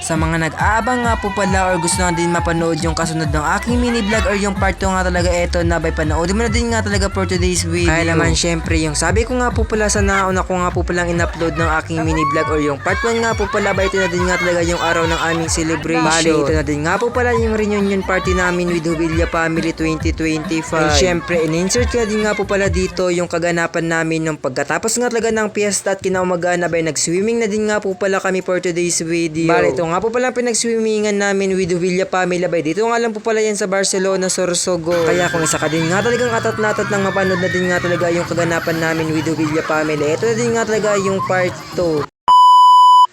Sa mga nag-aabang nga po pala or gusto na din mapanood yung kasunod ng aking mini vlog or yung part 2 nga talaga eto na by panoodin mo na din nga talaga for today's video. Kaya naman syempre yung sabi ko nga po pala sa nauna ko nga po palang in-upload ng aking mini vlog or yung part 1 nga po pala ba ito na din nga talaga yung araw ng aming celebration. Bali ito na din nga po pala yung reunion party namin with Hubilla Family 2025. And syempre in-insert ka din nga po pala dito yung kaganapan namin nung pagkatapos nga talaga ng piyesta at kinaumagaan na ba nag-swimming na din nga po pala kami for today's video. Bali ito nga po pala pinag-swimmingan namin with Hubilla Family bay. Dito nga lang po pala yan sa Barcelona, Sorsogon. Kaya kung isa ka din nga talagang atat na atat nang mapanood na din nga talaga yung kaganapan namin with Hubilla Family, ito na din nga talaga yung part 2.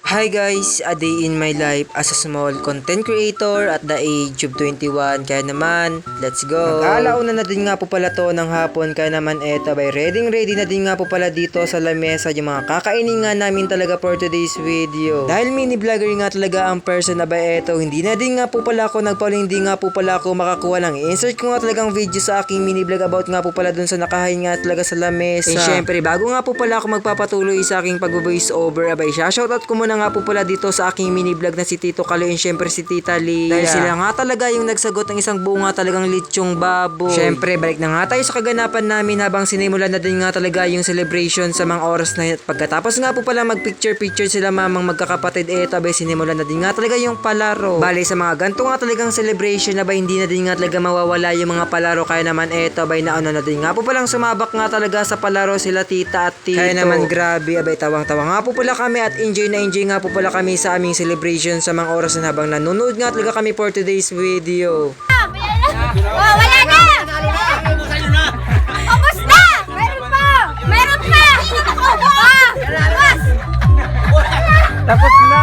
Hi guys, a day in my life as a small content creator at the age of 21. Kaya naman, let's go. Mag-aalauna na din nga po pala to ng hapon. Kaya naman eto bay, ready na din nga po pala dito sa lamesa yung mga kakainin nga namin talaga for today's video. Dahil mini vlogger nga talaga ang person na ba eto, hindi na din nga po pala ako hindi nga po pala ako makakuha lang. I-insert ko nga talagang video sa aking mini vlog about nga po pala dun sa nakahain nga talaga sa lamesa. And syempre, bago nga po pala ako magpapatuloy sa aking pag-voice over, abay, shoutout ko muna nga po pala dito sa aking mini vlog na si Tito Kalo and syempre si Tita Lia. Dahil sila nga talaga yung nagsagot ng isang buo nga talagang lechong baboy. Syempre, balik na nga tayo sa kaganapan namin habang sinimulan na din nga talaga yung celebration sa mga oras na yun. Pagkatapos nga po pala mag-picture sila mamang magkakapatid, abay sinimulan na din nga talaga yung palaro. Bale sa mga ganito nga talagang celebration na ba hindi na din nga talaga mawawala yung mga palaro. Kaya naman abay nauna na din nga po palang sumabak nga talaga sa palaro sila tita at tito. Kaya naman grabe, abay tawang-tawa nga po pala kami at enjoy nga po pala kami sa aming celebration sa mga oras na habang nanonood nga talaga kami for today's video. Wala na! Ubus na! Meron pa! Meron pa! Tapos na!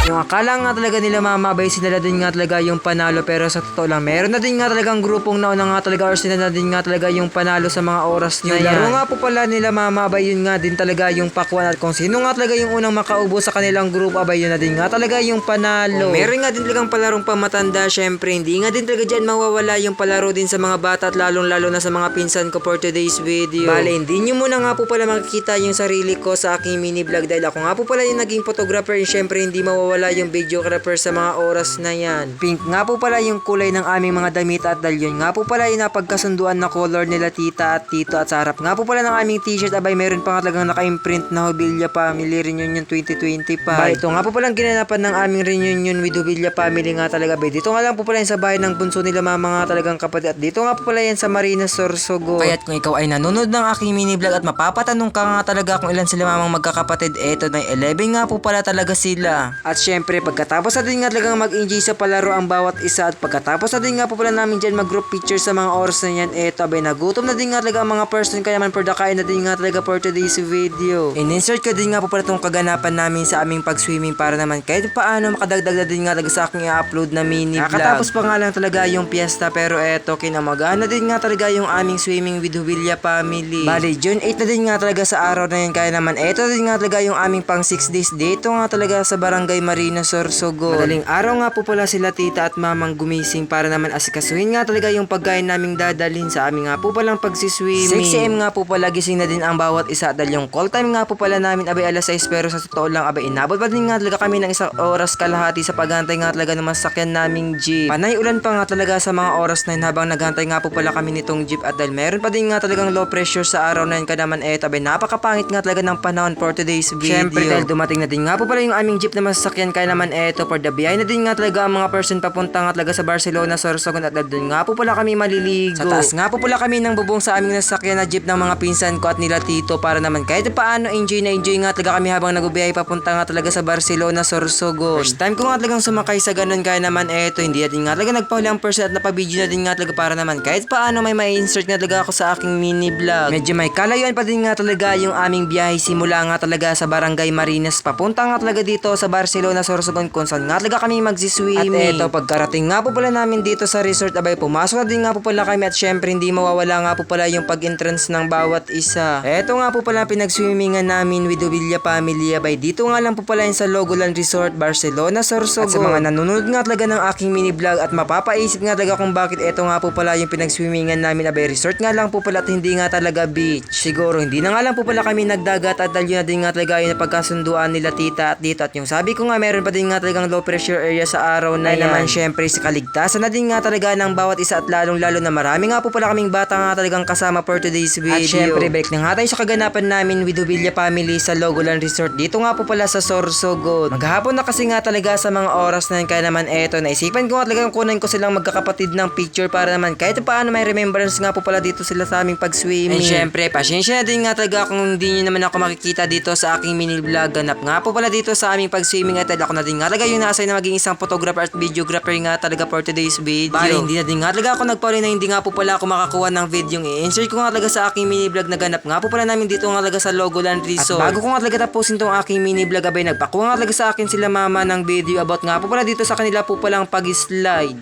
Yung akala nga talaga nila mamabay sila din nga talaga yung panalo, pero sa totoo lang meron na din nga talagang grupong nauna nga talaga or sila na din nga talaga yung panalo sa mga oras na yan. Yung laro nga po pala nila mamabay, yun nga din talaga yung pakwan at kung sino nga talaga yung unang makaubo sa kanilang group, abay yun na din nga talaga yung panalo. Meron nga din talagang palarong pamatanda, syempre hindi nga din talaga dyan mawawala yung palaro din sa mga bata at lalong lalo na sa mga pinsan ko for today's video. Bale, hindi nyo muna nga po pala makikita yung sarili ko sa aking mini vlog dahil ako nga po pala yung naging photographer and syempre hindi mawawala yung videographer sa mga oras na yan. Pink nga po pala yung kulay ng aming mga damit at dalyon nga po pala yung napagkasunduan na color nila tita at tito at sa harap nga po pala ng aming t-shirt abay meron pa nga talagang naka-imprint na Hubilla Family Reunion 2025. Ito nga po palang ginanapan ng aming reunion with Hubilla Family nga talaga bay. Dito nga lang po pala yan sa bahay ng bunso nila mga talagang kapatid at dito nga po pala yan sa Marina Sorsogon. Kaya't kung ikaw ay nanonood ng aking mini vlog at mapapatanong ka nga talaga kung ilan sila mamang magkakapatid, eto na 11 nga po pala talaga sila. At syempre pagkatapos na din nga talagang mag-enjoy sa palaro ang bawat isa at pagkatapos na din nga po pala namin dyan mag-group picture sa mga oras na yan, eto abay nagutom na din nga talaga ang mga person kaya man pardakain na din nga talaga for today's video. In-insert ko din nga po pala itong kaganapan namin sa aming pag-swimming para naman kahit paano makadagdag na din nga talaga sa aking i-upload na mini vlog. Nakatapos pa nga lang talaga yung piyesta pero eto kinamagaan na din nga talaga yung aming swimming with Hubilla Family. Bali June 8 na din nga talaga sa araw na yun kaya naman eto din nga talaga yung aming pang 6 days dito nga talaga sa Barangay Marina Sorsogon. Madaling araw nga po pala sila tita at mamang gumising para naman asikasuhin nga talaga yung pagkain naming dadalhin sa amin nga po palang pagsiswimming. 6 AM nga po pala gising na din ang bawat isa dahil yung call time nga po pala namin abay alas 6 pero sa totoo lang abay inabot pa din nga talaga kami ng isang oras kalahati sa paghantay nga talaga ng masakyan naming jeep. Panay ulan pa nga talaga sa mga oras na yun habang naghantay nga po pala kami nitong jeep at dahil meron pa din nga talagang low pressure sa araw na yun kaya naman eto abay napakapangit nga talaga ng panahon for today's video. Syempre dahil dumating na din nga po pala yung aming jeep na masakyan kaya naman eto for the biyahe na din nga talaga ang mga person papunta nga talaga sa Barcelona, Sorsogon at doon nga po pala kami maliligo. Sa taas nga po pala kami ng bubong sa aming nasakyan na jeep ng mga pinsan ko at nila tito para naman kahit paano enjoy nga talaga kami habang nagbiyahe papunta nga talaga sa Barcelona, Sorsogon. First time ko nga talagang sumakay sa ganun kaya naman eto hindi na din nga talaga nagpahuli ang person at napabideo na din nga talaga para naman kahit paano may ma-insert nga talaga ako sa aking mini vlog. Medyo may kalayuan pa din nga talaga yung aming biyahe simula nga talaga sa Barangay Marinas papunta nga talaga dito sa Barcelona, Sorsogon kung saan nga talaga kami magsiswimming. At eto, pagkarating nga po pala namin dito sa resort, abay pumasok na din nga po pala kami at syempre hindi mawawala nga po pala yung pag-entrance ng bawat isa. Eto nga po pala pinagswimmingan namin with the Villa family, abay dito nga lang po pala yung sa Logoland Resort, Barcelona, Sorsogon. At sa mga nanonood nga talaga ng aking mini vlog at mapapaisip nga talaga kung bakit eto nga po pala yung pinagswimmingan namin, abay resort nga lang po pala at hindi nga talaga beach. Siguro hindi na nga lang po pala kami nagdagat at dahil yun na din nga talaga yung napagkasunduan nila tita at dito. At yung sabi ko nga meron pa din nga talagang low pressure area sa araw na yan. Naman syempre sa kaligtasan na din nga talaga ng bawat isa at lalong lalo na marami nga po pala kaming bata nga talagang kasama for today's video. At syempre balik na nga tayo sa kaganapan namin with the Villa family sa Logoland Resort. Dito nga po pala sa Sorsogon. Maghapon na kasi nga talaga sa mga oras na yun, kaya naman eto naisipan ko nga talagang kunan ko silang magkakapatid ng picture para naman kahit paano may remembrance nga po pala dito sila sa aming pag-swimming. And syempre pasensya na din nga talaga kung hindi nyo naman ako makikita dito sa aking mini vlog. Ganap nga po pala dito sa aming pag-swimming at ako na din nga talaga yung nasa na maging isang photographer at videographer nga talaga for today's video. Bali hindi na din nga talaga ako nagpaulit na hindi nga po pala ako makakuha ng video ng i-insert ko nga talaga sa aking mini vlog na ganap nga po pala namin dito nga talaga sa Logoland Resort. At bago ko nga talaga tapusin tong aking mini vlog, abay nagpakuha nga talaga sa akin sila mama ng video about nga po pala dito sa kanila po palang pag-slide.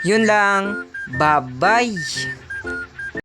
Yun lang. Bye-bye.